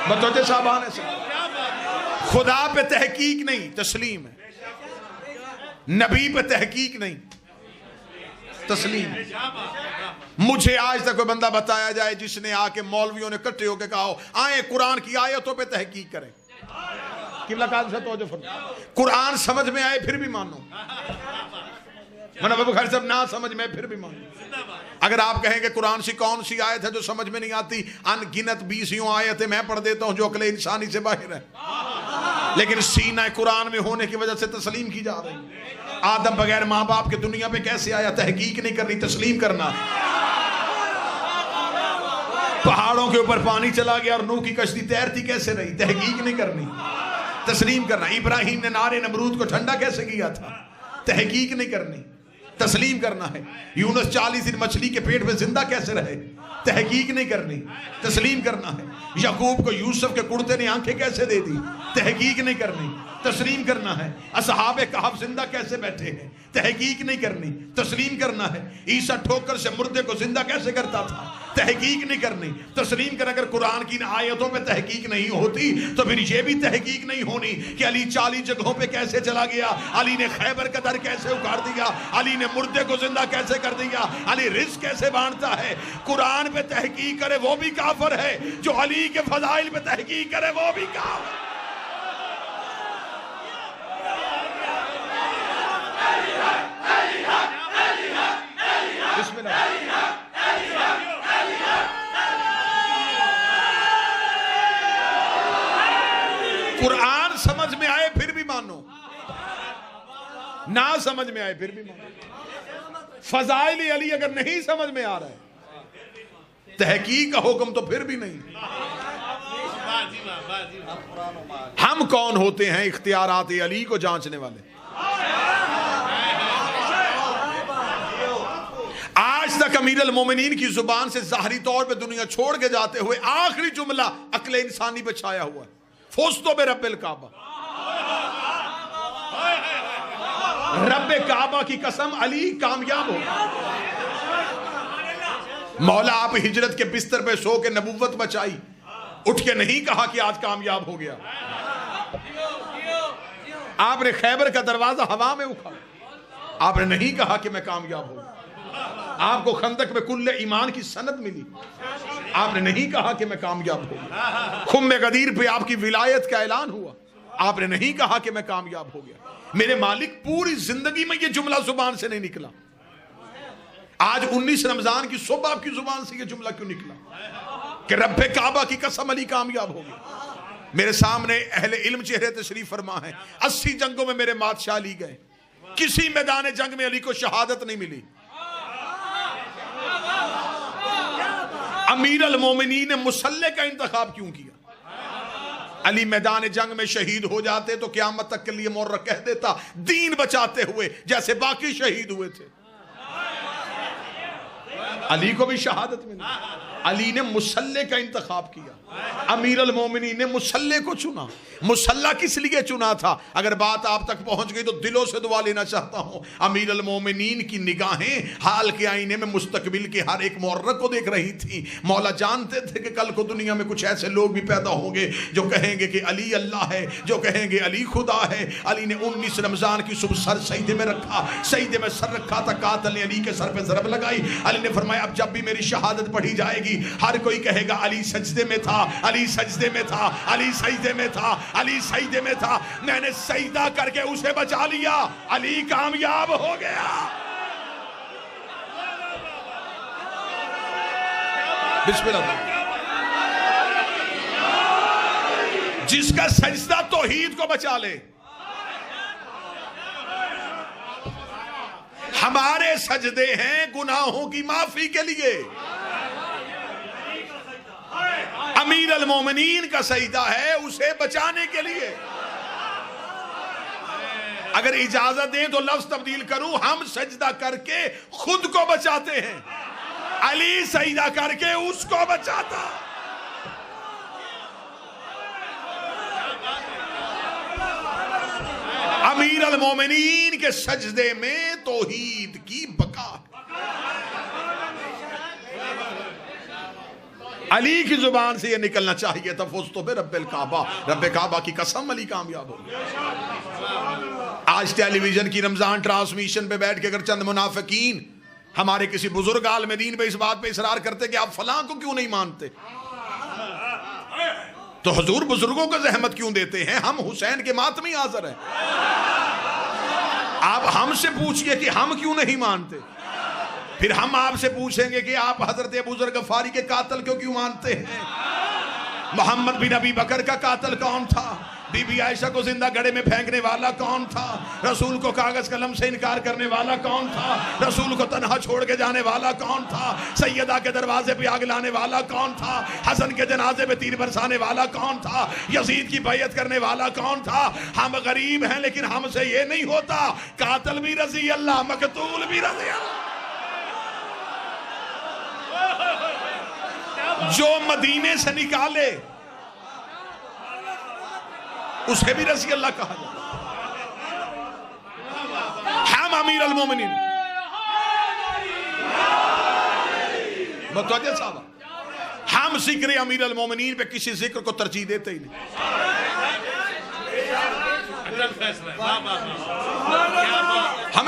बतौते साहबान से खुदा पे तहकीक नहीं, तस्लीम है। नबी पे तहकीक नहीं, तस्लीम। मुझे आज तक कोई बंदा बताया जाए जिसने आके मौलवियों ने इकट्ठे होकर कहा आए कुरान की आयतों पे तहकीक करें। कुरान समझ में आए फिर भी मानो, मतलब खैर सब ना समझ में फिर भी मानो। अगर आप कहेंगे कुरान सी कौन सी आयत है जो समझ में नहीं आती, अनगिनत 20 आयतें मैं पढ़ देता हूं जो अकले इंसानी से बाहर है, लेकिन सीना कुरान में होने की वजह से तस्लीम की जा रही है। आदम बगैर माँ बाप के दुनिया पे कैसे आया, तहकीक नहीं करनी, तस्लीम करना। पहाड़ों के ऊपर पानी चला गया और नूह की कश्ती तैरती कैसे रही, तहकीक नहीं करनी, तस्लीम करना। इब्राहिम ने नारे नमरूद को ठंडा कैसे किया था, तहकीक नहीं करनी, तस्लीम करना है। यूनुस 40 दिन मछली के पेट में जिंदा कैसे रहे, तहकीक नहीं करनी, तस्लीम करना है। याकूब को यूसुफ के कुर्ते ने आंखें कैसे दे दी, तहकीक नहीं करनी, तस्लीम करना है। असहाबे कहफ जिंदा कैसे बैठे हैं, तहकीक नहीं करनी, तस्लीम करना है। ईसा ठोकर से मुर्दे को जिंदा कैसे करता था, तहकीक नहीं करनी, तस्लीम कर। अगर कुरान की आयतों पे तहकीक नहीं होती तो फिर ये भी तहकीक नहीं होनी कि अली 40 जगहों पे कैसे चला गया, अली ने खैबर का दर कैसे उखाड़ दिया, अली ने मुर्दे को जिंदा कैसे कर दिया, अली रिस्क कैसे बांटता है। कुरान पे तहकीक करे वो भी काफिर है, जो अली के फजाइल पे तहकीक करे वो भी काफिर। कुरान समझ में आए फिर भी मानो, ना समझ में आए फिर भी मानो। फजाइल अली अगर नहीं समझ में आ रहा है, तहकीक का हुक्म तो फिर भी नहीं। हम कौन होते हैं इख्तियारात अली को जांचने वाले। आज तक अमीर अल मोमिनीन की जुबान से ज़ाहरी तौर पे दुनिया छोड़ के जाते हुए आखिरी जुमला अक्ल इंसानी पे छाया हुआ है, फुज़्तु बिरब्बिल काबा। रब्बे काबा की कसम अली कामयाब हो। मौला आप हिजरत के बिस्तर पे सो के नबुव्वत बचाई, उठ के नहीं कहा कि आज कामयाब हो गया। आपने खैबर का दरवाजा हवा में उखाड़ा, आपने नहीं कहा कि मैं कामयाब हो गया। आपको खंदक में कुल्ले ईमान की सनद मिली, आपने नहीं कहा कि मैं कामयाब हो गया। खुम्मे गदीर पे आपकी विलायत का ऐलान हुआ, आपने नहीं कहा कि मैं कामयाब हो गया। मेरे मालिक पूरी जिंदगी में ये जुमला जुबान से नहीं निकला, आज 19 रमजान की सुबह आपकी जुबान से ये जुमला क्यों निकला कि रब्बे काबा की कसम अली कामयाब हो गया। मेरे सामने अहले इल्म चेहरे तशरीफ फरमा है। 80 जंगों में मेरे बादशाह अली गए, किसी मैदान जंग में अली को शहादत नहीं मिली। अमीर अल मोमिनीन ने मुसल्ले का इंतखाब क्यों किया? अली मैदान जंग में शहीद हो जाते तो क़यामत तक के लिए मुर्रख कह देता, दीन बचाते हुए जैसे बाकी शहीद हुए थे। अली को भी शहादत मिली, अली ने मुसल्ले का इंतखाब किया। अमीर अल मोमिनीन ने मुसल्ले को चुना। मुसल्ला किस लिए चुना था? अगर बात आप तक पहुंच गई तो दिलों से दुआ लेना चाहता हूं। अमीर अल मोमिनीन की निगाहें हाल के आईने में मुस्तकबिल के हर एक मुर्रख को देख रही थी। मौला जानते थे कि कल को दुनिया में कुछ ऐसे लोग भी पैदा होंगे जो कहेंगे कि अली अल्लाह है, जो कहेंगे अली खुदा है। अली ने 19 रमजान की सुबह सर सईदे में रखा, सईदे में सर रखा था, कातिल ने अली के सर पे ज़रब लगाई। अली ने फरमाया अब जब भी मेरी शहादत पढ़ी जाएगी हर कोई कहेगा अली सजदे में था, अली सजदे में था, अली सजदे में था, अली सजदे में था। मैंने सजदा करके उसे बचा लिया, अली कामयाब हो गया। बिस्मिल्लाह। जिसका सजदा तौहीद को बचा ले। हमारे सजदे हैं गुनाहों की माफी के लिए, अमीर अल मोमिनीन का सजदा है उसे बचाने के लिए। अगर इजाजत दें तो लफ्ज तब्दील करूं, हम सजदा करके खुद को बचाते हैं, अली सजदा करके उसको बचाता। अमीर अल मोमिनीन के सजदे में तौहीद की बका। अली की जुबान से ये निकलना चाहिए था, फुज़्तु बिरब्बिल काबा, रब्बे काबा की कसम अली कामयाब हो गया। आज टेलीविजन की रमजान ट्रांसमिशन पे बैठ के अगर चंद मुनाफिकीन हमारे किसी बुजुर्ग आलिम दीन पे इस बात पे इसरार करते कि आप फलां को क्यों नहीं मानते, तो हुजूर बुजुर्गों को जहमत क्यों देते हैं? हम हुसैन के मातमी हाज़िर हैं। आप हमसे पूछिए कि हम क्यों नहीं मानते, फिर हम आपसे पूछेंगे कि आप हजरत अबू ज़र गफ़ारी के कातल क्यों मानते हैं? मोहम्मद बिन अबी बकर का कातल कौन था? बीबी आयशा को जिंदा गड़े में फेंकने वाला कौन था? रसूल को कागज कलम से इनकार करने वाला कौन था? रसूल को तन्हा छोड़ के जाने वाला कौन था? सैयदा के दरवाजे पे आग लाने वाला कौन था? हसन के जनाजे पे तीर बरसाने वाला कौन था? यजीद की बैयत करने वाला कौन था? हम गरीब हैं लेकिन हमसे ये नहीं होता, कातल भी रज़ी अल्लाह, मकतूल भी रज़ी अल्लाह। जो मदीने से निकाले उसे भी रज़ी अल्लाह कहा जाए। हम अमीर अल मोमिनीन मुतवज्जह साहब, हम जिक्र अमीर अल मोमिनीन पे किसी जिक्र को तरजीह देते ही नहीं।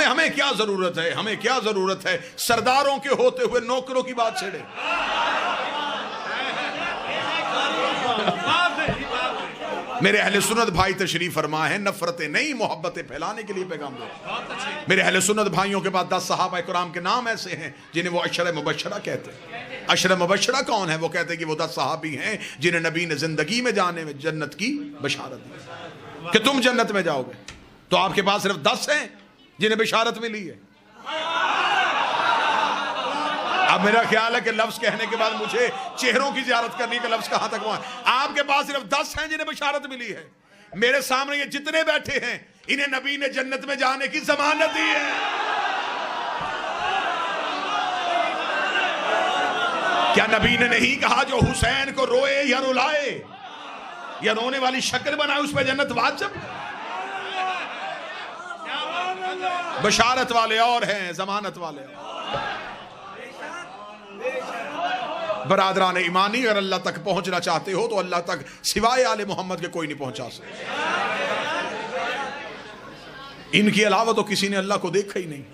हमें क्या जरूरत है, हमें क्या जरूरत है सरदारों के होते हुए नौकरों की बात छेड़े। मेरे अहले सुन्नत भाई तशरीफ फरमा है, नफरतें नहीं मोहब्बतें फैलाने के लिए पैगाम दो। मेरे अहले सुन्नत भाइयों के पास 10 सहाबा किराम के नाम ऐसे हैं जिन्हें वो अशर मुबशरा कहते हैं। अशर मुबशरा कौन है? वो कहते हैं कि वो 10 सहाबी हैं जिन्हें नबी ने जिंदगी में जाने में जन्नत की बशारत दी कि तुम जन्नत में जाओगे। तो आपके पास सिर्फ 10 हैं जिन्हें बशारत मिली है। अब मेरा ख्याल है कि लफ्ज कहने के बाद मुझे चेहरों की ज़ियारत करने का लफ्ज कहां तक हुआ। आपके पास सिर्फ 10 हैं जिन्हें बशारत मिली है। मेरे सामने ये जितने बैठे हैं इन्हें नबी ने जन्नत में जाने की जमानत दी है। क्या नबी ने नहीं कहा जो हुसैन को रोए या रुलाए या रोने वाली शक्ल बनाए उस पर जन्नत वाजिब? बशारत वाले और हैं, जमानत वाले और। बरादरान ईमानी, अगर अल्लाह तक पहुंचना चाहते हो तो अल्लाह तक सिवाय आले मोहम्मद के कोई नहीं पहुंचा सकता। इनके अलावा तो किसी ने अल्लाह को देखा ही नहीं।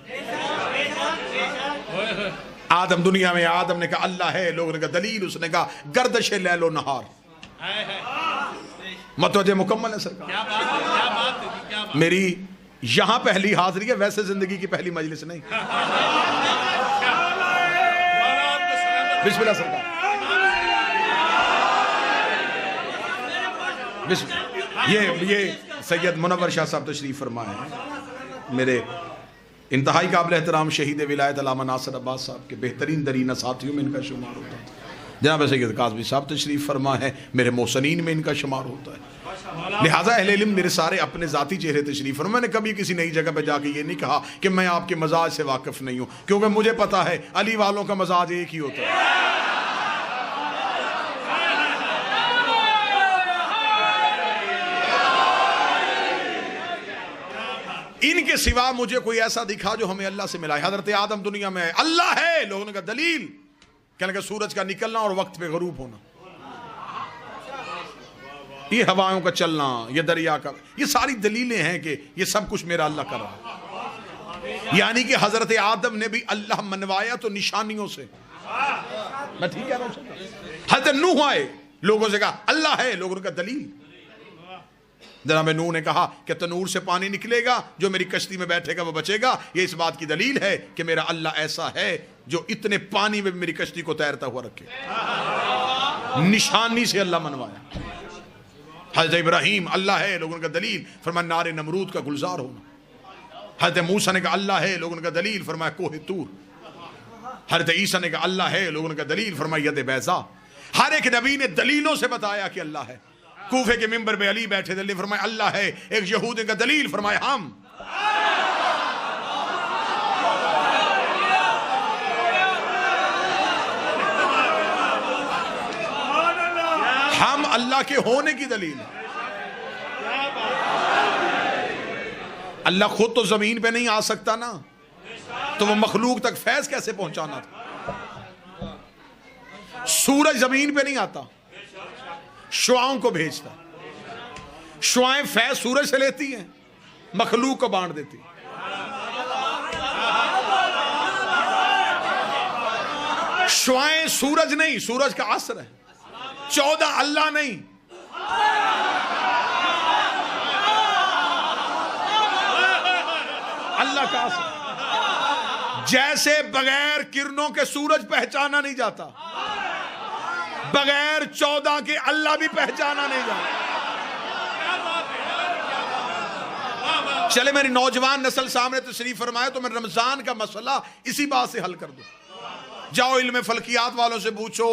आदम, दुनिया में आदम ने कहा अल्लाह है, लोगों ने कहा दलील, उसने कहा गर्दश लैलो नहार। मतवजे मुकम्मल है सरकार। मेरी यहां पहली हाजिरी है, वैसे जिंदगी की पहली मजलिस नहीं। बिस्मिल्लाह सरकार। ये सैयद मुनव्वर शाह साहब तशरीफ फरमा है, मेरे इंतहाई काबिल एहतराम शहीद विलायत अल्लामा नासिर अब्बास साहब के बेहतरीन दरीना साथियों में इनका शुमार होता है। जनाब सैयद काज़मी साहब तशरीफ फरमा है, मेरे मोहसनीन में इनका शुमार होता है। लिहाजा अहले इल्म मेरे सारे अपने ज़ाती चेहरे तशरीफ फरमा। मैंने कभी किसी नई जगह पर जाके ये नहीं कहा कि मैं आपके मजाज से वाकिफ़ नहीं हूँ, क्योंकि मुझे पता है अली वालों का मजाज एक ही होता है। इनके सिवा मुझे कोई ऐसा दिखा जो हमें अल्लाह से मिला है। हजरत आदम दुनिया में अल्लाह है, लोगों ने कहा दलील, कहने का सूरज का निकलना और वक्त पे गरूब होना, ये हवाओं का चलना, ये दरिया का, ये सारी दलीलें हैं कि ये सब कुछ मेरा अल्लाह कर रहा है। यानी कि हजरत आदम ने भी अल्लाह मनवाया तो निशानियों से। मैं ठीक कह रहा हूं? हजरत नूह आए, लोगों से कहा अल्लाह है, लोगों ने कहा दलील। जनाब नूह ने कहा कि तनूर से पानी निकलेगा, जो मेरी कश्ती में बैठेगा वो बचेगा। ये इस बात की दलील है कि मेरा अल्लाह ऐसा है जो इतने पानी में मेरी कश्ती को तैरता हुआ रखे। निशानी से अल्लाह मनवाया। हजरत इब्राहीम अल्लाह है, लोगों का दलील, फरमाया नारे नमरूद का गुलजार होना। हजरत मूसा ने कहा अल्लाह है, लोगों का दलील, फरमाया कोहे तूर। हजरत ईसा ने कहा अल्लाह है, लोगों का दलील, फरमाया यद बैज़ा। हर एक नबी ने दलीलों से बताया कि अल्लाह है। कूफे के मिंबर पे अली बैठे थे, फरमाया अल्लाह है। एक यहूदी का दलील, फरमाया हम अल्लाह के होने की दलील है। अल्लाह खुद तो जमीन पे नहीं आ सकता ना, तो वो मखलूक तक फैज कैसे पहुंचाना था? सूरज जमीन पे नहीं आता, शुआओं को भेजता। शुआएं फैज सूरज से लेती हैं, मखलूक को बांट देती। शुआएं सूरज नहीं, सूरज का असर है। 14 अल्लाह नहीं, अल्लाह का असर। जैसे बगैर किरणों के सूरज पहचाना नहीं जाता, बगैर 14 के अल्लाह भी पहचाना नहीं जाता। चले मेरी नौजवान नस्ल सामने तशरीफ फरमाए तो मैं रमजान का मसला इसी बात से हल कर दूं। जाओ इल्म फल्कियात वालों से पूछो,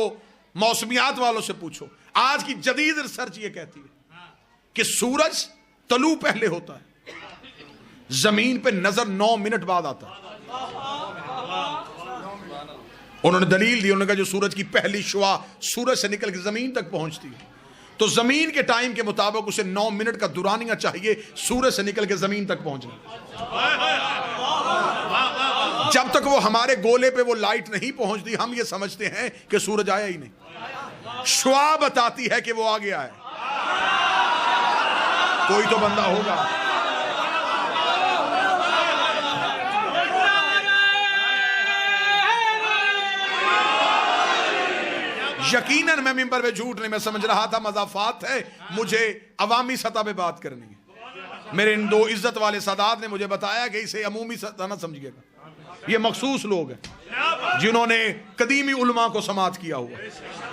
मौसमियात वालों से पूछो। आज की जदीद रिसर्च ये कहती है कि सूरज तलू पहले होता है, जमीन पे नजर 9 मिनट बाद आता है। उन्होंने दलील दी, उन्होंने कहा जो सूरज की पहली शुआ सूरज से निकल के जमीन तक पहुंचती है तो जमीन के टाइम के मुताबिक उसे 9 मिनट का दुरानिया चाहिए सूरज से निकल के जमीन तक पहुंचने। जब तक वो हमारे गोले पे वो लाइट नहीं पहुंचती हम ये समझते हैं कि सूरज आया ही नहीं। शुआ बताती है कि वो आ गया है। कोई तो बंदा होगा। यकीनन मैं मिंबर पे झूठ नहीं, मैं समझ रहा था मजाफात है, मुझे अवामी सतह पे बात करनी है। मेरे इन 2 इज्जत वाले सादात ने मुझे बताया कि इसे अमूमी सतह ना समझिएगा, ये मखसूस लोग हैं जिन्होंने कदीमी उलमा को समात किया हुआ,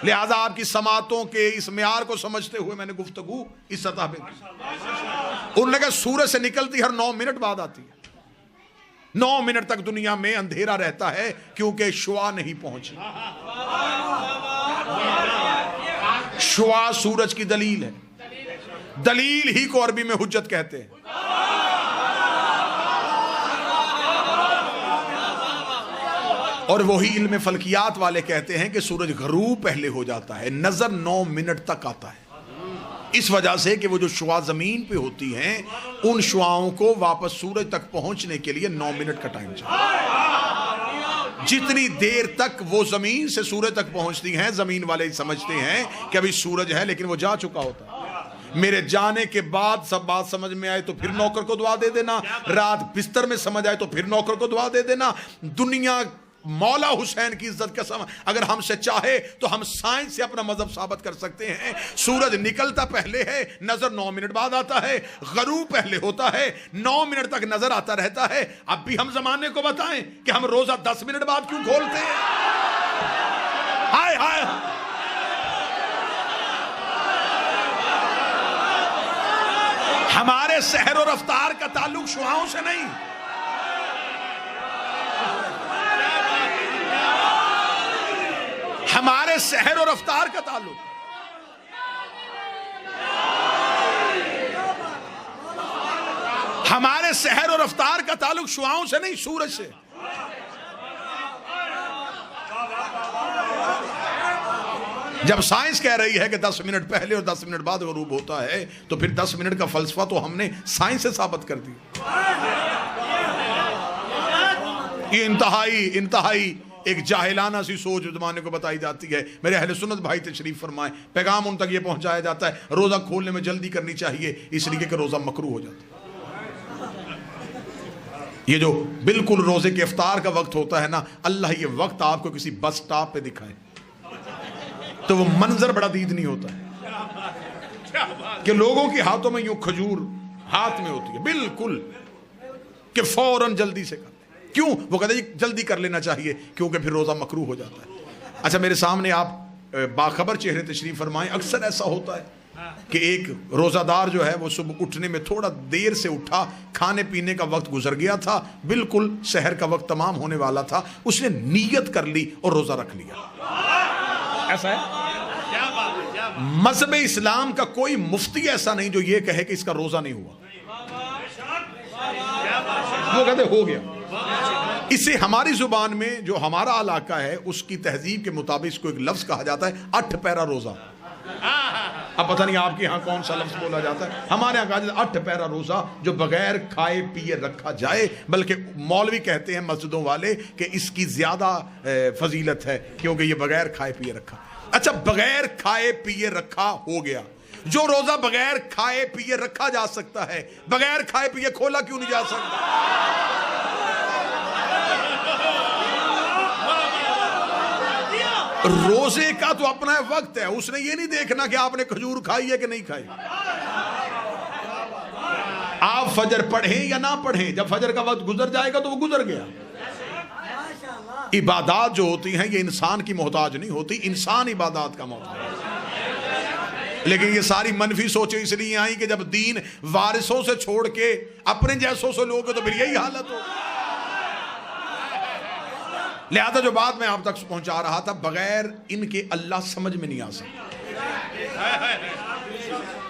लिहाजा आपकी समातों के इस म्यार को समझते हुए मैंने गुफ्तगू इस सतह पे की। उन्होंने कहा सूरज से निकलती हर 9 मिनट बाद आती है। 9 मिनट तक दुनिया में अंधेरा रहता है क्योंकि शुआ नहीं पहुंची। शुआ सूरज की दलील है, दलील ही को अरबी में हुज्जत कहते हैं। और वही इल्म फल्कियात वाले कहते हैं कि सूरज गरूब पहले हो जाता है, नजर 9 मिनट तक आता है। इस वजह से कि वो जो शुआ जमीन पे होती हैं उन शुआओं को वापस सूरज तक पहुंचने के लिए 9 मिनट का टाइम चाहिए। जितनी देर तक वो जमीन से सूरज तक पहुंचती हैं जमीन वाले समझते हैं कि अभी सूरज है लेकिन वो जा चुका होता है। मेरे जाने के बाद सब बात समझ में आए तो फिर नौकर को दुआ दे देना, रात बिस्तर में समझ आए तो फिर नौकर को दुआ दे देना। दुनिया मौला हुसैन की इज्जत का सम अगर हमसे चाहे तो हम साइंस से अपना मजहब साबित कर सकते हैं। सूरज निकलता पहले है, नजर 9 मिनट बाद आता है। गरूब पहले होता है, 9 मिनट तक नजर आता रहता है। अब भी हम जमाने को बताएं कि हम रोजा 10 मिनट बाद क्यों खोलते हैं? हाय हाय, हमारे सहर और रफ्तार का ताल्लुक शुआओं से नहीं, हमारे सहर और रफ्तार का ताल्लुक हमारे सहर और रफ्तार का ताल्लुक शुआओं से नहीं, सूरज से। जब साइंस कह रही है कि 10 मिनट पहले और 10 मिनट बाद गरूब होता है तो फिर 10 मिनट का फलसफा तो हमने साइंस से साबित कर दिया। ये इंतहाई एक जाहिलाना सी सोच जमाने को बताई जाती है। मेरे अहले सुन्नत भाई तशरीफ फरमाए, पैगाम उन तक ये पहुंचाया जाता है रोजा खोलने में जल्दी करनी चाहिए इसलिए कि रोजा मकरूह हो जाता है। ये जो बिल्कुल रोजे के इफ्तार का वक्त होता है ना, अल्लाह ये वक्त आपको किसी बस स्टॉप पे दिखाए तो वो मंजर बड़ा दीदनी होता है कि लोगों के हाथों में यूं खजूर हाथ में होती है बिल्कुल कि फौरन जल्दी से कर। क्यों? वो कहते हैं जल्दी कर लेना चाहिए क्योंकि फिर रोजा मकरूह हो जाता है। अच्छा, मेरे सामने आप बाखबर चेहरे तशरीफ फरमाएं, अक्सर ऐसा होता है कि एक रोजादार जो है वो सुबह उठने में थोड़ा देर से उठा, खाने पीने का वक्त गुजर गया था, बिल्कुल शहर का वक्त तमाम होने वाला था, उसने नीयत कर ली और रोजा रख लिया। ऐसा है। मज़हब इस्लाम का कोई मुफ्ती ऐसा नहीं जो ये कहे कि इसका रोजा नहीं हुआ। वो कहते हो गया। इसे हमारी जुबान में जो हमारा इलाका है उसकी तहजीब के मुताबिक इसको एक लफ्ज कहा जाता है 8 पैरा रोजा। अब पता नहीं आपके यहाँ कौन सा लफ्ज बोला जाता है, हमारे यहाँ कहा जाता है 8 पैरा रोजा जो बगैर खाए पिए रखा जाए। बल्कि मौलवी कहते हैं मस्जिदों वाले कि इसकी ज्यादा फजीलत है क्योंकि ये बगैर खाए पिए रखा। अच्छा, बगैर खाए पिए रखा हो गया। जो रोजा बगैर खाए पिए रखा जा सकता है, बगैर खाए पिए खोला क्यों नहीं जा सकता? रोजे का तो अपना वक्त है, उसने ये नहीं देखना कि आपने खजूर खाई है कि नहीं खाई। आप फजर पढ़ें या ना पढ़ें, जब फजर का वक्त गुजर जाएगा तो वो गुजर गया। इबादत जो होती हैं ये इंसान की मोहताज नहीं होती, इंसान इबादत का मोहताज। लेकिन ये सारी मनफी सोचें इसलिए आई कि जब दीन वारिसों से छोड़ के अपने जैसों से लोगे तो फिर यही हालत हो। लिहाजा जो बात मैं आप तक पहुंचा रहा था, बगैर इनके अल्लाह समझ में नहीं आ सकता।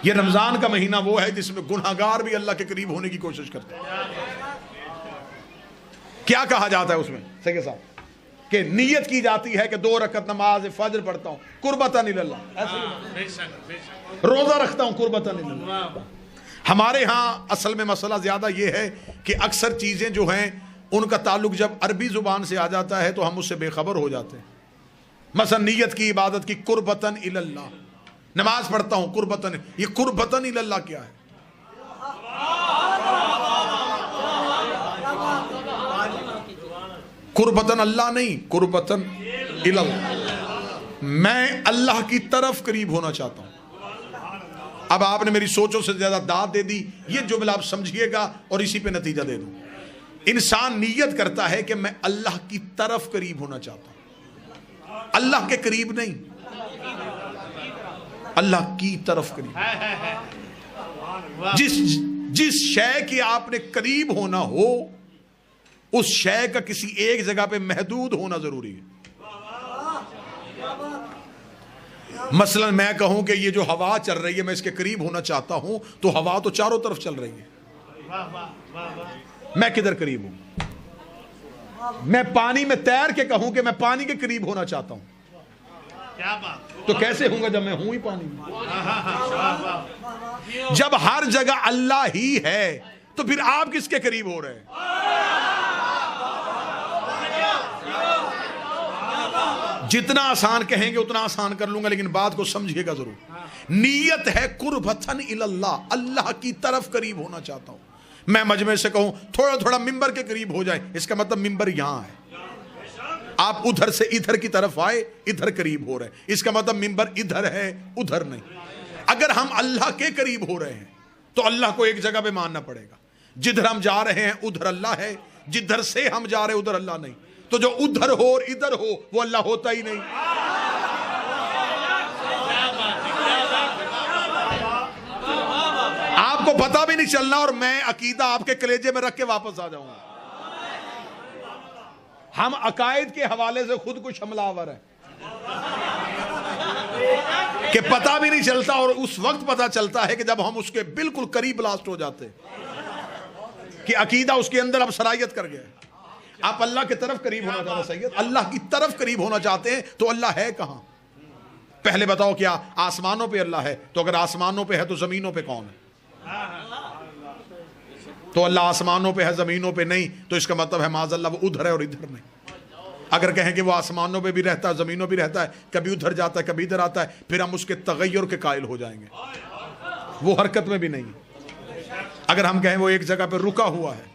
ये रमजान का महीना वो है जिसमें गुनहगार भी अल्लाह के करीब होने की कोशिश करते हैं। क्या कहा जाता है उसमें सही साहब कि नियत की जाती है कि 2 रकत नमाज फजर पढ़ता हूं कुर्बतन इल्लल्लाह, रोजा रखता हूं कुर्बतन इल्लल्लाह। हमारे यहाँ असल में मसला ज्यादा ये है कि अक्सर चीजें जो हैं उनका ताल्लुक जब अरबी जुबान से आ जाता है तो हम उससे बेखबर हो जाते हैं। मसलन नियत की इबादत की कुर्बतन इल्लल्लाह, नमाज पढ़ता हूं कुर्बतन, ये कुर्बतन इल्लल्लाह क्या है? कुर्बतन अल्लाह नहीं, कुर्बतन इल्लल्लाह, मैं अल्लाह की तरफ करीब होना चाहता हूं। अब आपने मेरी सोचों से ज्यादा दाद दे दी, ये जुमला आप समझिएगा और इसी पे नतीजा दे दूं। इंसान नियत करता है कि मैं अल्लाह की तरफ करीब होना चाहता हूं, अल्लाह के करीब नहीं, अल्लाह की तरफ करीब। जिस शय के आपने करीब होना हो उस शय का किसी एक जगह पे महदूद होना जरूरी है। मसलन मैं कहूं कि ये जो हवा चल रही है मैं इसके करीब होना चाहता हूं, तो हवा तो चारों तरफ चल रही है, मैं किधर करीब हूं? मैं पानी में तैर के कहूं कि मैं पानी के करीब होना चाहता हूं, क्या बात? तो कैसे होगा जब मैं हूं ही पानी में? जब हर जगह अल्लाह ही है तो फिर आप किसके करीब हो रहे हैं? जितना आसान कहेंगे उतना आसान कर लूंगा, लेकिन बात को समझिएगा जरूर। नीयत है कुर्बतन इल्लल्लाह, अल्लाह की तरफ करीब होना चाहता हूं। मैं मजमे से कहूं थोड़ा थोड़ा मिंबर के करीब हो जाए, इसका मतलब मिंबर यहां है, आप उधर से इधर की तरफ आए, इधर करीब हो रहे हैं, इसका मतलब मिंबर इधर है उधर नहीं। अगर हम अल्लाह के करीब हो रहे हैं तो अल्लाह को एक जगह पे मानना पड़ेगा। जिधर हम जा रहे हैं उधर अल्लाह है, जिधर से हम जा रहे हैं उधर अल्लाह नहीं। तो जो उधर हो और इधर हो वो अल्लाह होता ही नहीं। आपको पता भी नहीं चलना और मैं अकीदा आपके कलेजे में रख के वापस आ जाऊंगा। हम अकायद के हवाले से खुद कुछ हमलावर है कि पता भी नहीं चलता, और उस वक्त पता चलता है कि जब हम उसके बिल्कुल करीब ब्लास्ट हो जाते कि अकीदा उसके अंदर अब सरायत कर गया। आप अल्लाह की तरफ करीब होना चाहते हैं सैयद, अल्लाह की तरफ करीब होना चाहते हैं तो अल्लाह है कहां? पहले बताओ, क्या आसमानों पे अल्लाह है? तो अगर आसमानों पे है तो जमीनों पे कौन है? तो अल्लाह आसमानों पे है जमीनों पे नहीं, तो इसका मतलब है माज़अल्लाह वो उधर है और इधर नहीं। अगर कहें कि वो आसमानों पे भी रहता है जमीनों पे भी रहता है, कभी उधर जाता है कभी इधर आता है, फिर हम उसके तगय्युर के कायल हो जाएंगे, वो हरकत में भी नहीं। अगर हम कहें वो एक जगह पे रुका हुआ है,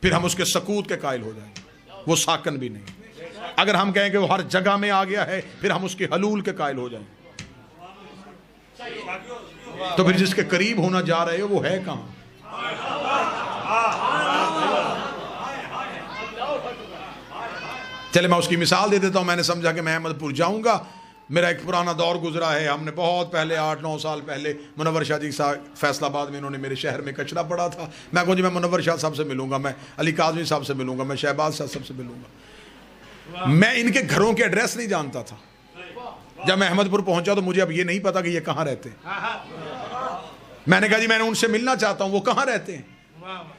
फिर हम उसके सकूत के कायल हो जाएंगे, वो साकन भी नहीं। अगर हम कहें कि वो हर जगह में आ गया है, फिर हम उसके हलूल के कायल हो जाएंगे। तो फिर जिसके करीब होना जा रहे हो वो है कहां? चले मैं उसकी मिसाल दे देता हूं। मैंने समझा कि मैं अहमदपुर जाऊंगा, मेरा एक पुराना दौर गुजरा है। हमने बहुत पहले 8-9 साल पहले मुनव्वर शाह जी साहब फैसलाबाद में, इन्होंने मेरे शहर में कचरा पड़ा था। मैं कहूँ जी मैं मुनव्वर शाह साहब से मिलूंगा, मैं अली काज़मी साहब से मिलूंगा, मैं शहबाज साहब से मिलूंगा। मैं इनके घरों के एड्रेस नहीं जानता था। जब मैं अहमदपुर पहुंचा तो मुझे अब ये नहीं पता कि ये कहाँ रहते हैं। मैंने कहा जी मैंने उनसे मिलना चाहता हूँ, वो कहाँ रहते हैं?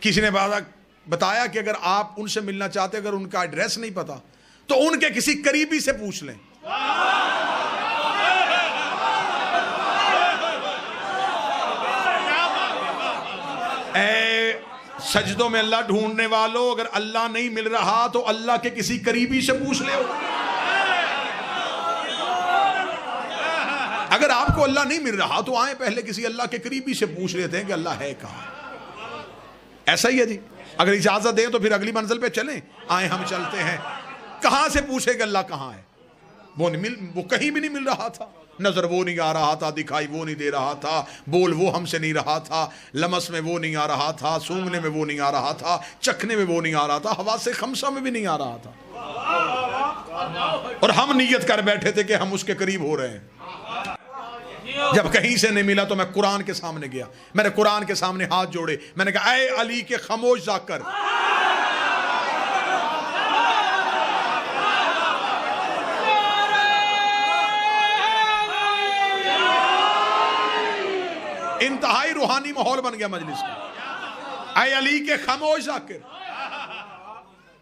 किसी ने बताया कि अगर आप उनसे मिलना चाहते, अगर उनका एड्रेस नहीं पता तो उनके किसी करीबी से पूछ लें। सजदों में अल्लाह ढूंढने वालों, अगर अल्लाह नहीं मिल रहा तो अल्लाह के किसी करीबी से पूछ ले। अगर आपको अल्लाह नहीं मिल रहा तो आए पहले किसी अल्लाह के करीबी से पूछ लेते हैं कि अल्लाह है कहाँ। ऐसा ही है जी, अगर इजाजत दें तो फिर अगली मंजिल पे चलें। आए हम चलते हैं, कहां से पूछेगा अल्लाह कहाँ है? वो कहीं भी नहीं मिल रहा था। नजर वो नहीं आ रहा था, दिखाई वो नहीं दे रहा था, बोल वो हमसे नहीं रहा था, लमस में वो नहीं आ रहा था, सूंघने में वो नहीं आ रहा था, चखने में वो नहीं आ रहा था, हवा से खमसा में भी नहीं आ रहा था। और हम नियत कर बैठे थे कि हम उसके करीब हो रहे हैं। जब कहीं से नहीं मिला तो मैं कुरान के सामने गया, मैंने कुरान के सामने हाथ जोड़े, मैंने कहा ऐ अली के खामोश जाकर, इंतहाई रूहानी माहौल बन गया मजलिस का। ऐ अली के खामोश जाकर,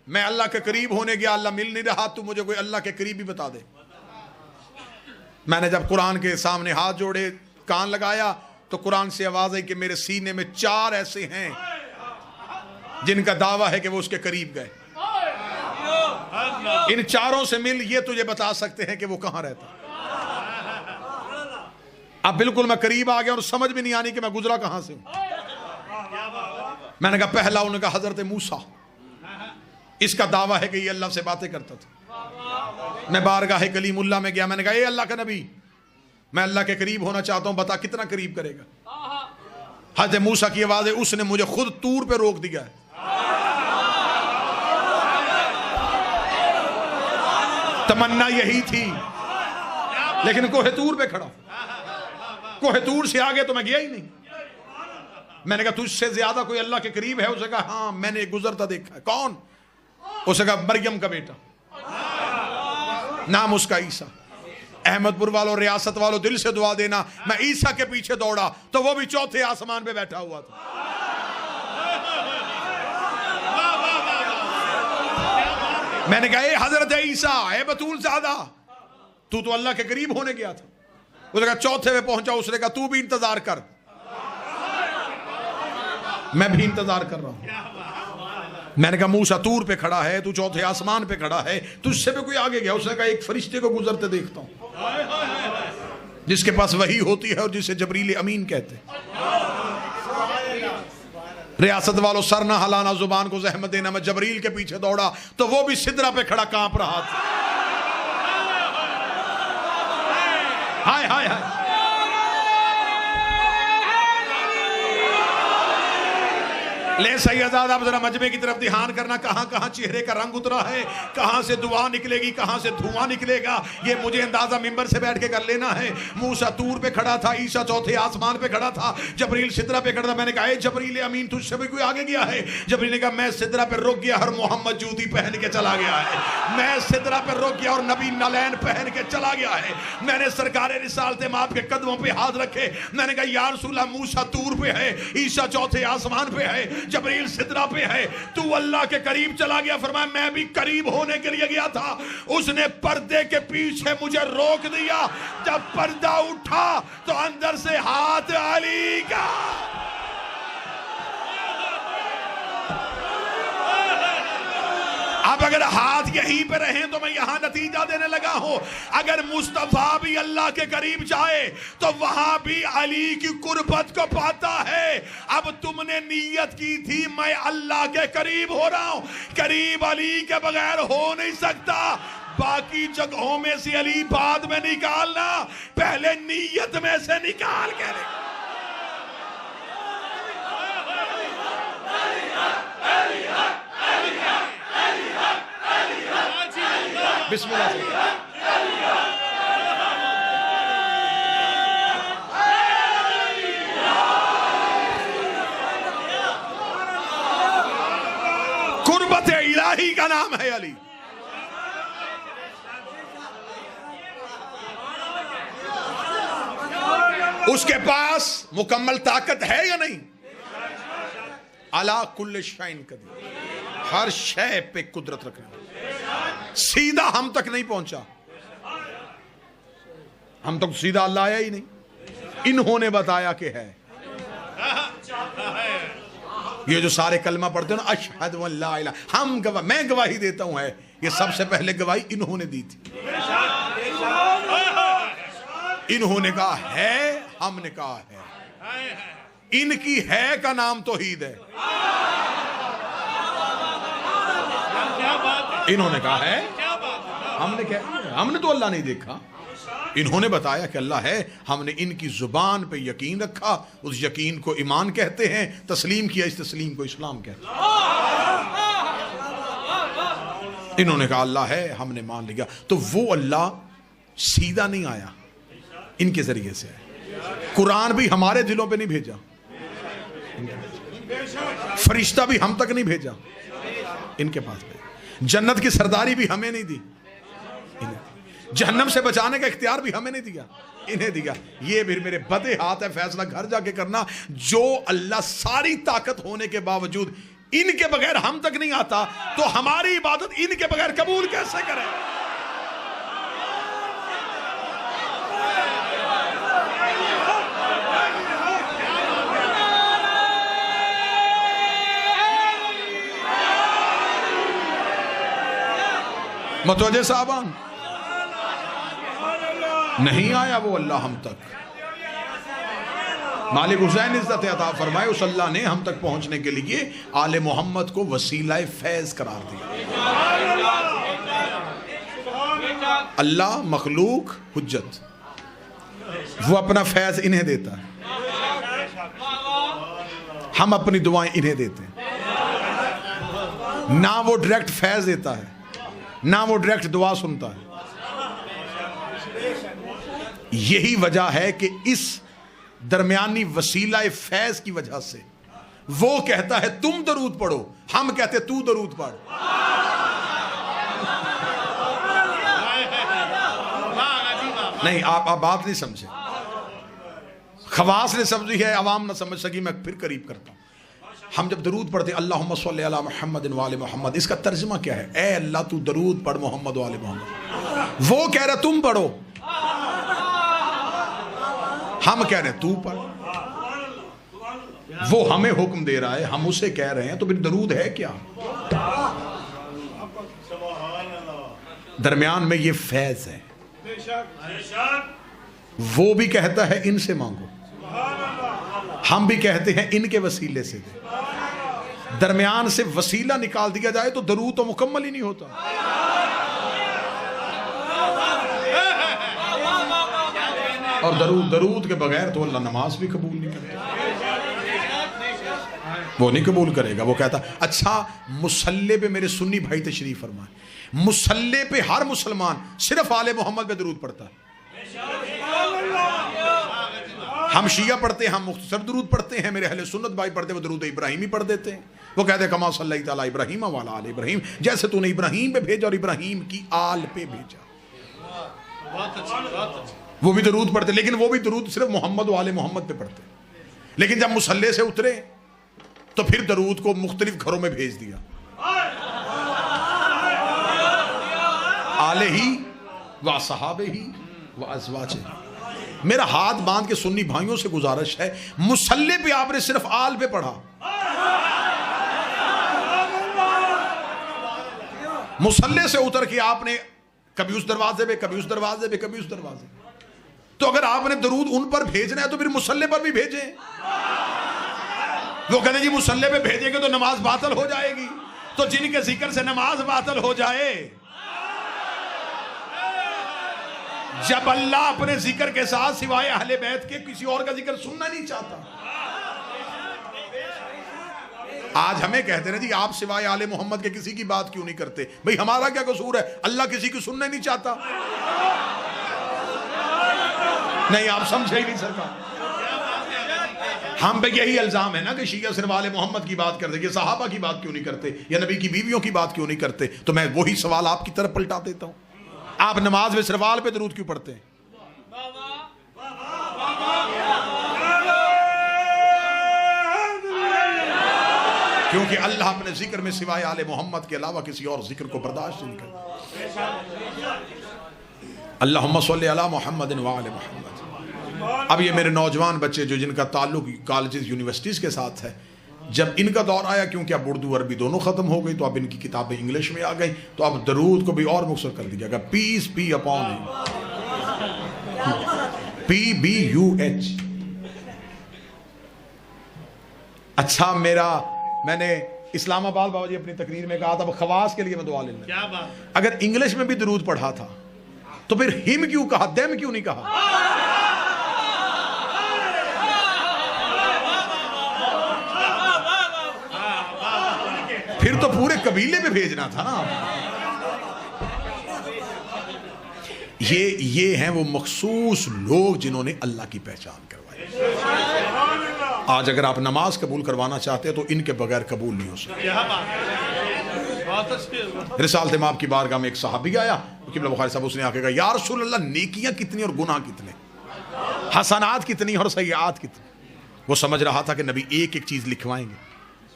मैं अल्लाह के करीब होने गया, अल्लाह मिल नहीं रहा, तू मुझे कोई अल्लाह के करीब ही बता दे। मैंने जब कुरान के सामने हाथ जोड़े, कान लगाया, तो कुरान से आवाज आई कि मेरे सीने में 4 ऐसे हैं जिनका दावा है कि वो उसके करीब गए। इन 4 से मिल, ये तुझे बता सकते हैं कि वो कहां रहता। अब बिल्कुल मैं करीब आ गया और समझ भी नहीं आनी कि मैं गुजरा कहां से हूं। मैंने कहा पहला उनका हजरत मूसा, इसका दावा है कि ये अल्लाह से बातें करता था। मैं बारगाह कलीमुल्लाह में गया, मैंने कहा ये अल्लाह का नबी, मैं अल्लाह के करीब होना चाहता हूं, बता कितना करीब करेगा। हजरत मूसा की आवाज है, उसने मुझे खुद तूर पे रोक दिया है। तमन्ना यही थी, लेकिन कोहे तूर पे खड़ा, कोहे तूर से आगे तो मैं गया ही नहीं। मैंने कहा तुझसे ज्यादा कोई अल्लाह के करीब है? उसने कहा हाँ, मैंने गुजरता देखा है। कौन? उसने कहा मरियम का बेटा, नाम उसका ईसा। अहमदपुर वालों, रियासत वालों, दिल से दुआ देना, मैं ईसा के पीछे दौड़ा तो वो भी 4थे आसमान पे बैठा हुआ था। मैंने कहा ए हजरत ईसा, ए बतूल ज़ादा, तू तो अल्लाह के करीब होने गया था। उसने कहा 4थे पे पहुंचा। उसने कहा तू भी इंतजार कर, मैं भी इंतजार कर रहा हूं। मैंने कहा मूसा तूर पे खड़ा है, तू 4थे आसमान पे खड़ा है, तुझसे भी कोई आगे गया? उसने कहा एक फरिश्ते को गुजरते देखता हूं, जिसके पास वही होती है और जिसे जबरील अमीन कहते हैं। रियासत वालों, सर ना हलाना, जुबान को जहमत देना। मैं जबरील के पीछे दौड़ा तो वो भी सिदरा पे खड़ा कांप रहा था। हाय हाय हाय, ले सैयदाद, आप जरा मजमे की तरफ ध्यान करना, कहां कहां चेहरे का रंग उतरा है, कहां से दुआ निकलेगी, कहां से धुआं निकलेगा, ये मुझे अंदाजा मिंबर से बैठ के कर लेना है। मूसा तूर पे खड़ा था, ईसा 4थे आसमान पे खड़ा था, जबरील सिदरा पे खड़ा था। मैंने कहा जबरील अमीन, तुझसे भी कोई आगे गया है? जबरील ने कहा मैं सिदरा पे रुक गया और मोहम्मद जूती पहन के चला गया है। मैं सिदरा पे रुक गया और नबी नलैन पहन के चला गया है। मैंने सरकारे रिसालते माप के कदमों पे हाथ रखे। मैंने कहा या रसूल अल्लाह, मूसा तूर पे है, ईसा 4थे आसमान पे है, जबरील सिदरा पे है, तू अल्लाह के करीब चला गया। फरमाया मैं भी करीब होने के लिए गया था, उसने पर्दे के पीछे मुझे रोक दिया। जब पर्दा उठा तो अंदर से हाथ अली का। अब अगर हाथ यहीं पे रहे तो मैं यहां नतीजा देने लगा हूं, अगर मुस्तफा भी अल्लाह के करीब जाए तो वहां भी अली की कुर्बत को पाता है। अब तुमने नीयत की थी मैं अल्लाह के करीब हो रहा हूं, करीब अली के बगैर हो नहीं सकता। बाकी जगहों में से अली बाद में निकालना, पहले नीयत में से निकाल के बिस्मिल्लाह। कुर्बत इलाही का नाम है अली। उसके पास मुकम्मल ताकत है या नहीं? अला कुल्ल शैइन कदीर, हर शय पे कुदरत रखने। सीधा हम तक नहीं पहुंचा, हम तक सीधा अल्लाह आया ही नहीं, इन्होंने बताया कि है। ये जो सारे कलमा पढ़ते हो ना, अशहदु अल्ला इलाहा, हम गवाह, मैं गवाही देता हूं है, ये सबसे पहले गवाही इन्होंने दी थी। इन्होंने कहा है, हमने कहा है। इनकी है का नाम तौहीद है। इन्होंने कहा है, हमने क्या, हमने तो अल्लाह नहीं देखा। इन्होंने बताया कि अल्लाह है, हमने इनकी जुबान पे यकीन रखा, उस यकीन को ईमान कहते हैं, तस्लीम किया, इस तस्लीम को इस्लाम कहते हैं। इन्होंने कहा अल्लाह है, हमने मान लिया। तो वो अल्लाह सीधा नहीं आया, इनके जरिए से है। कुरान भी हमारे दिलों पे नहीं भेजा, फरिश्ता भी हम तक नहीं भेजा, इनके पास भेजा। जन्नत की सरदारी भी हमें नहीं दी, जहन्नम से बचाने का इख्तियार भी हमें नहीं दिया, इन्हें दिया। ये भी मेरे बदे हाथ है, फैसला घर जाके करना। जो अल्लाह सारी ताकत होने के बावजूद इनके बगैर हम तक नहीं आता, तो हमारी इबादत इनके बगैर कबूल कैसे करें? मतवज्जे साहबान, नहीं आया वो अल्लाह हम तक। मालिक हुसैन इज्जत अता फरमाए, उस अल्लाह ने हम तक पहुंचने के लिए आले मोहम्मद को वसीला फैज करार दिया। अल्लाह मखलूक हुज्जत, वो अपना फैज इन्हें देता है, हम अपनी दुआएं इन्हें देते हैं। ना वो डायरेक्ट फैज देता है, ना वो डायरेक्ट दुआ सुनता है। यही वजह है कि इस दरमियानी वसीला फैज की वजह से वो कहता है तुम दरूद पढ़ो, हम कहते तू दरूद पढ़। नहीं, आप बात नहीं समझे, खवास ने समझी है, अवाम ना समझ सकी। मैं फिर करीब करता हूं। हम जब दरूद पढ़ते अल्लाहुम्मा सल्ली अला मुहम्मद व आले मोहम्मद, इसका तर्जुमा क्या है? ए अल्लाह तू दरूद पढ़ मोहम्मद वाले मोहम्मद। वो कह रहा तुम पढ़ो, हम कह रहे तू पढ़। वो हमें हुक्म दे रहा है, हम उसे कह रहे हैं, तो फिर दरूद है क्या? दरमियान में ये फैज है। वो भी कहता है इनसे मांगो, हम भी कहते हैं इनके वसीले से दे। दरमियान से वसीला निकाल दिया जाए तो दरूद तो मुकम्मल ही नहीं होता। और दरूद के बगैर तो अल्लाह नमाज भी कबूल नहीं करता, वो नहीं कबूल करेगा। वो कहता अच्छा मुसल्ले पे मेरे सुन्नी भाई तशरीफ फरमाए, मुसल्ले पे हर मुसलमान सिर्फ आले मोहम्मद पे दरूद पढ़ता है। हम शिया पढ़ते हैं, हम मुख्तसर दरूद पढ़ते हैं, मेरे अहले सुन्नत भाई पढ़ते हैं वो दरूद इब्राहिमी पढ़ देते हैं। वो कहते हैं कमा सल्लल्लाहु तआला इब्राहिम वाला आले इब्राहिम, जैसे तूने इब्राहिम पे भेजा और इब्राहिम की आल पे भेजा। वो भी दरूद पढ़ते, लेकिन वो भी दरूद सिर्फ मोहम्मद वाले मोहम्मद पे पढ़ते। लेकिन जब मुसल्ले से उतरे तो फिर दरूद को मुख्तलिफ घरों में भेज दिया। आले ही व सहाबे ही व अज़वाजे। मेरा हाथ बांध के सुन्नी भाइयों से गुजारिश है, मुसल्ले पे आपने सिर्फ आल पे पढ़ा, मुसल्ले से उतर के आपने कभी उस दरवाजे पे, कभी उस दरवाजे पे, कभी उस दरवाजे पे। तो अगर आपने दरूद उन पर भेजना है तो फिर मुसल्ले पर भी भेजें। वो कहते जी मुसल्ले पे भेजेंगे तो नमाज बातिल हो जाएगी, तो जिनके जिक्र से नमाज बातिल हो जाए, जब अल्लाह अपने जिक्र के साथ सिवाय अहले बैत के किसी और का जिक्र सुनना नहीं चाहता। आज हमें कहते हैं जी आप सिवाय आले मोहम्मद के किसी की बात क्यों नहीं करते? भाई हमारा क्या कसूर है? अल्लाह किसी की सुनना नहीं चाहता। नहीं, आप समझे ही नहीं सरकार। हम पे यही इल्जाम है ना कि शिया सिर्फ आले मोहम्मद की बात करते, ये सहाबा की बात क्यों नहीं करते, या नबी की बीवियों की बात क्यों नहीं करते? तो मैं वही सवाल आपकी तरफ पलटा देता हूं, आप नमाज में सिर्फ आल पे दरूद क्यों पढ़ते हैं? क्योंकि अल्लाह अपने जिक्र में सिवाय आले मोहम्मद के अलावा किसी और जिक्र को बर्दाश्त नहीं करता। अल्लाहुम्मा सल्ली अला मुहम्मदिन व आले मुहम्मद। अब ये मेरे नौजवान बच्चे जो जिनका ताल्लुक कॉलेजेस यूनिवर्सिटीज़ के साथ है, जब इनका दौर आया, क्योंकि अब उर्दू अरबी दोनों ख़त्म हो गई, तो अब इनकी किताबें इंग्लिश में आ गई, तो अब दरूद को भी और मुख्तसर कर दिया गया, peace be upon him. PBUH। अच्छा, मैंने इस्लामाबाद बाबा जी अपनी तकरीर में कहा था खवास के लिए मैं दुआ ले लूं। क्या बात। अगर इंग्लिश में भी दरूद पढ़ा था तो फिर हिम क्यों कहा, देम क्यों नहीं कहा? फिर तो पूरे कबीले में भेजना था ना। ये हैं वो मखसूस लोग जिन्होंने अल्लाह की पहचान करवाई। आज अगर आप नमाज कबूल करवाना चाहते हैं तो इनके बगैर कबूल नहीं हो सकती। रिसालत इमाम की बारगाह में एक सहाबी आया, किबला बुखारी साहब, उसने आके कहा या रसूल अल्लाह, नेकियां कितनी और गुनाह कितने, हसनात कितनी और सय्यात कितनी। वो समझ रहा था कि नबी एक एक चीज लिखवाएंगे।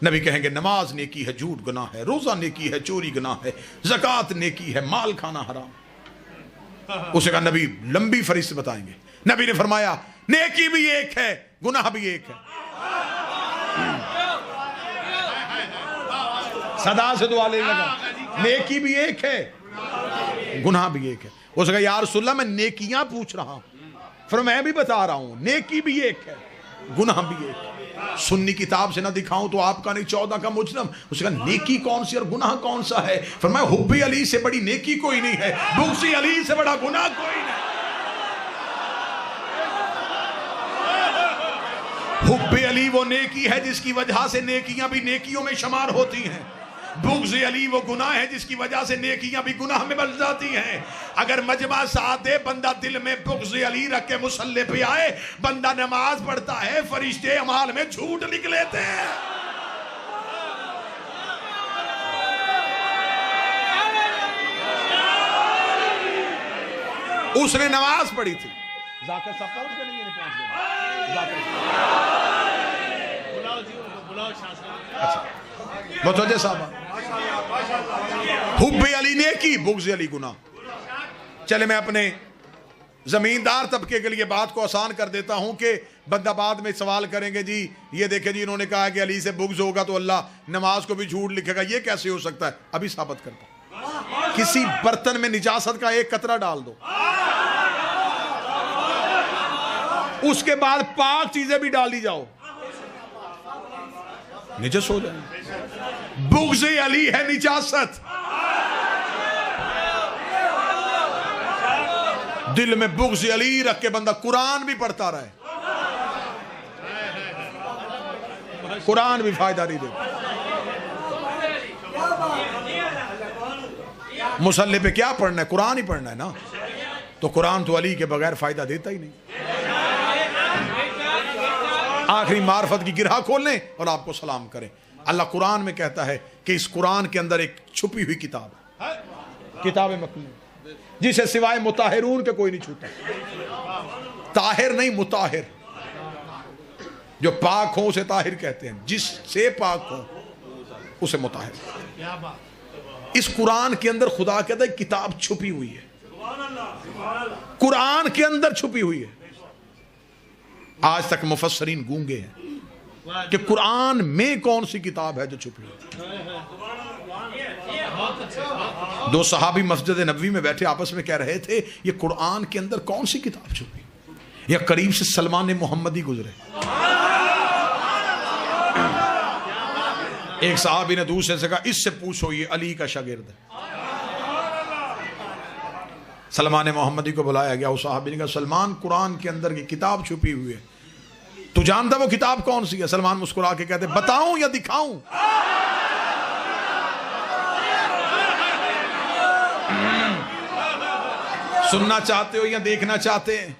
नबी कहेंगे नमाज नेकी है, झूठ गुनाह है, रोजा नेकी है, चोरी गुनाह है, ज़कात नेकी है, माल खाना हराम। उसे कहा नबी लंबी फरिश्त बताएंगे। नबी ने फरमाया नेकी भी एक है, गुनाह भी एक है। सदा से दुआ लेने लगा, नेकी भी एक है, गुनाह भी एक है। उसने कहा या रसूल अल्लाह, मैं नेकियां पूछ रहा हूं, फिर मैं भी बता रहा हूं, नेकी भी एक है, गुनाह भी एक है। सुन्नी किताब से ना दिखाऊं तो आपका नहीं 14 का मुजरम। उसने कहा नेकी कौन सी और गुनाह कौन सा है? फिर मैं हुब्बे अली से बड़ी नेकी कोई नहीं है, बुग़्ज़े अली से बड़ा गुनाह कोई नहीं। हुब्बे अली वो नेकी है जिसकी वजह से नेकियां भी नेकियों में शुमार होती हैं। बुग़्ज़े अली वो गुनाह है जिसकी वजह से नेकियां भी गुनाह में बदल जाती हैं। अगर मजमा साथ दे, बंदा दिल में बुग़्ज़े अली रख के मुसल्ले पे आए, बंदा नमाज पढ़ता है, फरिश्ते अमाल में झूठ लिख लेते हैं। उसने नमाज पढ़ी थी। जाकिर साहब का उसके लिए नहीं पहुंच गया। अच्छा, मुतवज्जे साहब, हुब्बे अली नेकी, बुग़्ज़े अली गुनाह। चले मैं अपने जमींदार तबके के लिए बात को आसान कर देता हूं कि बंदा बाद में सवाल करेंगे जी ये देखे जी इन्होंने कहा कि अली से बुग़्ज़ होगा तो अल्लाह नमाज को भी झूठ लिखेगा, ये कैसे हो सकता है? अभी साबित करता हूं। किसी बर्तन में निजासत का एक कतरा डाल दो, उसके बाद पाक चीजें भी डाल दी जाओ, निजस हो जाए। बुग़्ज़े अली है निजासत। दिल में बुग़्ज़े अली रख के बंदा कुरान भी पढ़ता रहे, कुरान भी फायदा नहीं देता। मुसल्ले पे क्या पढ़ना है? कुरान ही पढ़ना है ना। तो कुरान तो अली के बगैर फायदा देता ही नहीं। आखिरी मार्फत की गिरहा खोल लें और आपको सलाम करें। अल्लाह कुरान में कहता है कि इस कुरान के अंदर एक छुपी हुई किताब है, किताब मकनून, जिसे सिवाय मुताहिरून के कोई नहीं छूता। ताहिर नहीं, मुताहिर। जो पाक हो उसे ताहिर कहते हैं, जिससे पाक हो उसे मुताहिर। इस कुरान के अंदर खुदा कहता है किताब छुपी हुई है, कुरान के अंदर छुपी हुई है। आज तक मुफस्सरीन गूंगे हैं कि कुरान में कौन सी किताब है जो छुपी है। दो सहाबी मस्जिद नबवी में बैठे आपस में कह रहे थे ये कुरान के अंदर कौन सी किताब छुपी। या करीब से सलमान मोहम्मदी गुजरे। एक सहाबी ने दूसरे से कहा इससे पूछो ये अली का शागिर्द है। सलमान मोहम्मदी को बुलाया गया। उस सहाबी ने कहा सलमान कुरान के अंदर की किताब छुपी हुई है, तू जानता वो किताब कौन सी है? सलमान मुस्कुरा के कहते बताऊं या दिखाऊं? सुनना चाहते हो या देखना चाहते हैं?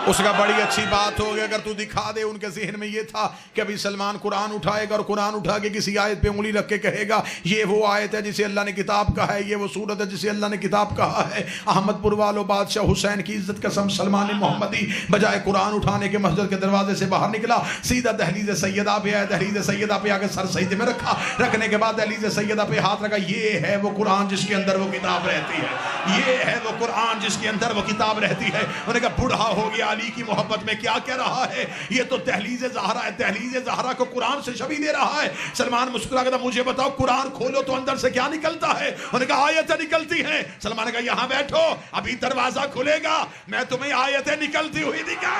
उसका बड़ी अच्छी बात होगी अगर तू दिखा दे। उनके जहन में ये था कि अभी सलमान कुरान उठाएगा और कुरान उठा के किसी आयत पे उंगली रख के कहेगा ये वो आयत है जिसे अल्लाह ने किताब कहा है, ये वो सूरत है जिसे अल्लाह ने किताब कहा है। अहमदपुर वालों बादशाह हुसैन की इज्जत कसम सलमान मोहम्मदी बजाय कुरान उठाने के मस्जिद के दरवाजे से बाहर निकला, सीधा दहलीज सैयदा पे आया। दहलीज सैयदा पे आकर सर सजदे में रखा, रखने के बाद दहलीज सैयदा पे हाथ रखा। ये है वो कुरान जिसके अंदर वो किताब रहती है। ये है वो कुरान जिसके अंदर वो किताब रहती है। उन्होंने कहा बूढ़ा हो गया अली की मोहब्बत में क्या कह रहा है, ये तो तहलीज़ ज़हरा है, तहलीज़ ज़हरा को कुरान से शबीह दे रहा है। सलमान मुस्कुरा कर मुझे बताओ कुरान खोलो तो अंदर से क्या निकलता है। उन्होंने कहा आयतें निकलती हैं। सलमान ने कहा यहाँ बैठो, अभी दरवाजा खुलेगा, मैं तुम्हें आयतें निकलती हुई दिखा।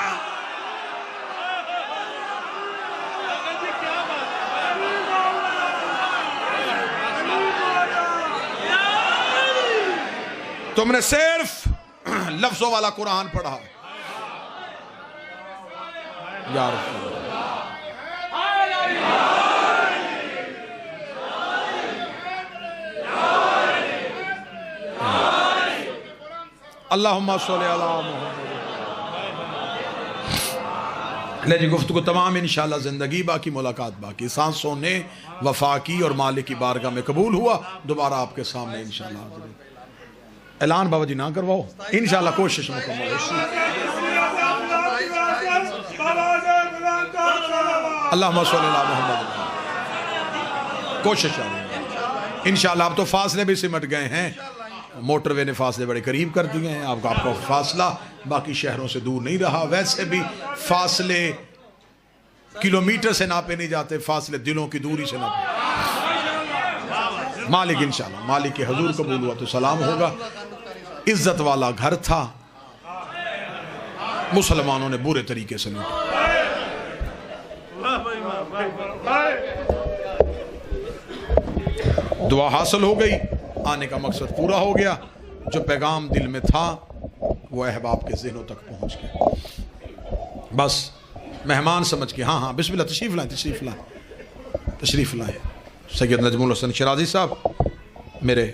तुमने सिर्फ लफ्जों वाला कुरान पढ़ा यार। अल्लाहुम्मा सल्ली अला मुहम्मद। ले जी गुफ्तगू तमाम इंशाअल्लाह जिंदगी बाकी, मुलाकात बाकी, सांसों ने वफा की और मालिक की बारगाह में कबूल हुआ। दोबारा आपके सामने इंशाअल्लाह ऐलान बाबा जी ना करवाओ, इंशाअल्लाह कोशिश मुकम्मल। अल्लाहुम्मा सल्ली अला मुहम्मद। कोशिश इंशाअल्लाह। अब तो फासले भी सिमट गए हैं, मोटरवे ने फासले बड़े करीब कर दिए हैं। आपका फासला बाकी शहरों से दूर नहीं रहा। वैसे भी फासले किलोमीटर से नापे नहीं जाते, फासले दिलों की दूरी से नापे। मालिक इंशाअल्लाह, मालिक के हजूर कबूल हुआ तो सलाम होगा। इज्जत वाला घर था, मुसलमानों ने बुरे तरीके से लूटा। दुआ हासिल हो गई, आने का मकसद पूरा हो गया। जो पैगाम दिल में था वो अहबाब के ज़हनों तक पहुंच गया। बस मेहमान समझ के, हाँ हाँ बिस्मिल्लाह, तशरीफ़ लाएं, तशरीफ़ लाएं, तशरीफ़ लाएं। सैयद नजमुल हसन शराजी साहब, मेरे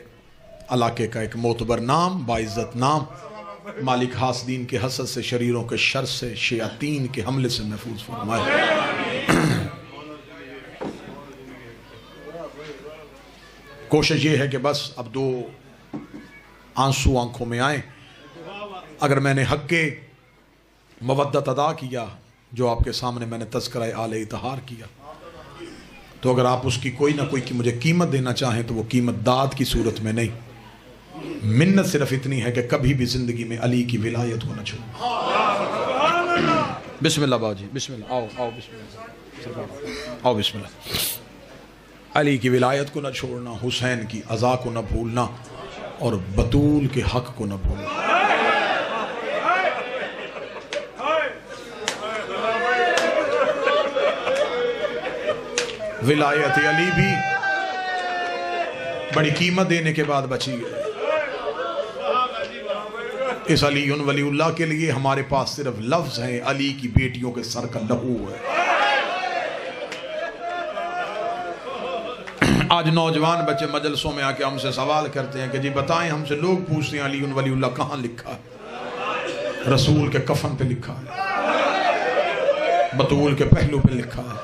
इलाके का एक मोतबर नाम, बाइज़्ज़त नाम, मालिक हासदीन के हसद से, शरीरों के शर से, शयातीन के हमले से महफूज फरमाए। कोशिश ये है कि बस अब दो आंसू आंखों में आए। अगर मैंने हक़ के मवद्दत अदा किया, जो आपके सामने मैंने तज़किरा आले इत्तिहार किया, तो अगर आप उसकी कोई ना कोई की मुझे कीमत देना चाहें तो वो कीमत दाद की सूरत में नहीं, मिन्नत सिर्फ इतनी है कि कभी भी जिंदगी में अली की विलायत को न छोड़ो। बिस्मिल्लाह बाजी, बिस्मिल्लाह, आओ आओ, बिस्मिल्लाह, आओ बिस्मिल्लाह। अली की विलायत को न छोड़ना, हुसैन की अज़ा को न भूलना और बतूल के हक को न भूलना। विलायत अली भी बड़ी कीमत देने के बाद बची है। इस अली वलीउल्लाह के लिए हमारे पास सिर्फ लफ्ज हैं, अली की बेटियों के सर का लहू है। आज नौजवान बच्चे मजलसों में आके हमसे सवाल करते हैं कि जी बताएं, हमसे लोग पूछते हैं अली वलीउल्लाह कहाँ लिखा है? रसूल के कफन पे लिखा है, बतूल के पहलू पे लिखा है,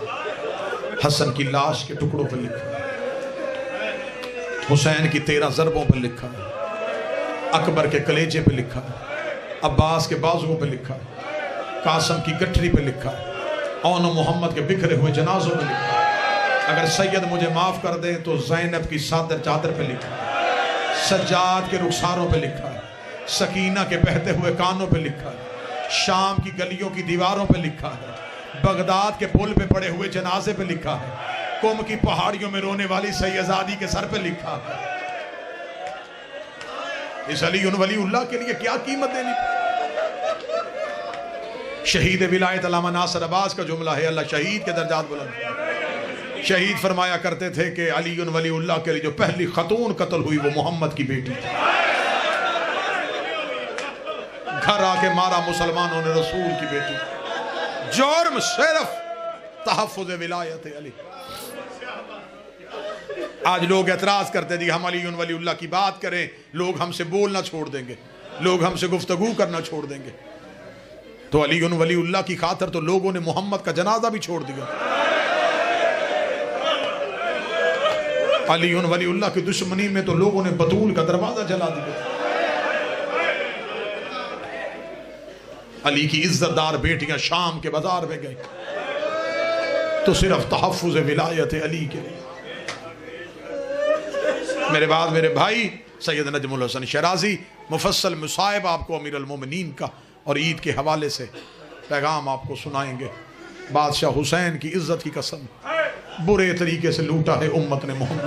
हसन की लाश के टुकड़ों पर लिखा है, हुसैन की 13 ज़रबों पर लिखा है, अकबर के कलेजे पे लिखा है, अब्बास के बाजुओं पे लिखा है, कासम की गठरी पे लिखा है, औन मोहम्मद के बिखरे हुए जनाजों पे लिखा है। अगर सैयद मुझे माफ कर दे तो ज़ैनब की सादर चादर पे लिखा है, सज्जाद के रुखसारों पे लिखा है, सकीना के बहते हुए कानों पे लिखा है, शाम की गलियों की दीवारों पे लिखा है, बगदाद के पुल पे पड़े हुए जनाजे पे लिखा है, कुम की पहाड़ियों में रोने वाली सैयदादी के सर पे लिखा है। इस अली वलीउल्लाह के लिए क्या कीमत देनी। शहीद विलायत अल्लामा नासिर अब्बास का जुमला है, अल्लाह शहीद के दर्जात बुलंद। शहीद फरमाया करते थे कि अली वलीउल्लाह के लिए जो पहली खतून कत्ल हुई वो मोहम्मद की बेटी थी। घर आके मारा मुसलमानों ने रसूल की बेटी। जुर्म सिर्फ तहफ़्फ़ुज़ विलायत अली। आज लोग एतराज करते जी हम अली वलीउल्लाह की बात करें, लोग हमसे बोलना छोड़ देंगे, लोग हमसे गुफ्तगू करना छोड़ देंगे। तो अली वलीउल्लाह की खातिर तो लोगों ने मोहम्मद का जनाजा भी छोड़ दिया। अली वलीउल्लाह की दुश्मनी में तो लोगों ने बतूल का दरवाजा जला दिया। अली की इज्जतदार बेटियां शाम के बाजार में गई तो सिर्फ तहफ़्फ़ुज़ विलायत अली के लिए। मेरे बाद मेरे भाई सैयद नजमुल हसन शराजी, मुफस्सल मुसाइब आपको अमीर अल मोमिनीन का और ईद के हवाले से पैगाम आपको सुनाएंगे। बादशाह हुसैन की इज्जत की कसम, बुरे तरीके से लूटा है उम्मत ने मोहम्मद।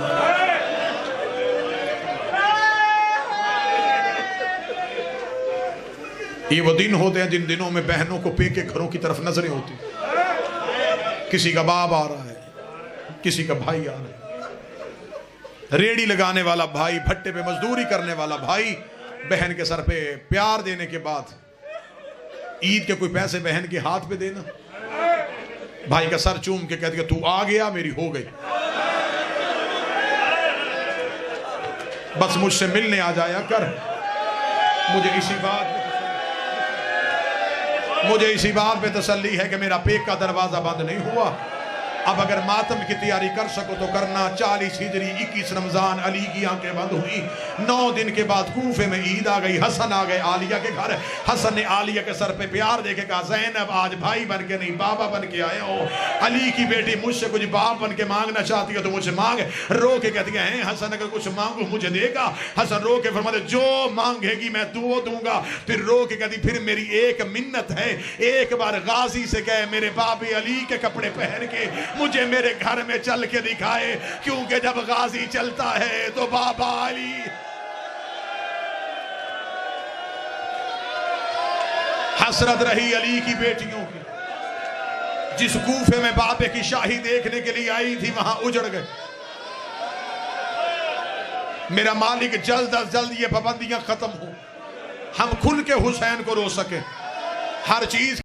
ये वो दिन होते हैं जिन दिनों में बहनों को पेके घरों की तरफ नजरें होती, किसी का बाप आ रहा है, किसी का भाई आ रहा है, रेड़ी लगाने वाला भाई, भट्टे पे मजदूरी करने वाला भाई बहन के सर पे प्यार देने के बाद ईद के कोई पैसे बहन के हाथ पे देना, भाई का सर चूम के कह दिया तू आ गया मेरी हो गई, बस मुझसे मिलने आ जाया कर। मुझे इसी बात पे तसल्ली है कि मेरा पेक का दरवाजा बंद नहीं हुआ। अब अगर मातम की तैयारी कर सको तो करना। 40 हिजरी 21 रमजान अली की आंखें बंद हुई। 9 दिन के बाद कूफे में ईद आ गई। हसन आ गए आलिया के घर। हसन ने आलिया के सर पे प्यार देके कहा ज़ैनब आज भाई बन के नहीं बाबा बन के आए हो। अली की बेटी मुझसे कुछ बाप बन के मांगना चाहती हो तो मुझसे मांग। रो के कहती है हसन अगर कुछ मांगू मुझे देगा। हसन रो के फरमाते जो मांगेगी मैं तू दूंगा। फिर रो के कहती फिर मेरी एक मिन्नत है, एक बार गाजी से कहे मेरे बाबे अली के कपड़े पहन के मुझे मेरे घर में चल के दिखाए, क्योंकि जब गाजी चलता है तो बाबा अली। हसरत रही अली की बेटियों की, जिस कूफे में बाबे की शाही देखने के लिए आई थी वहां उजड़ गए। मेरा मालिक जल्द अज जल्द ये पाबंदियां खत्म हो, हम खुल के हुसैन को रो सके। हर चीज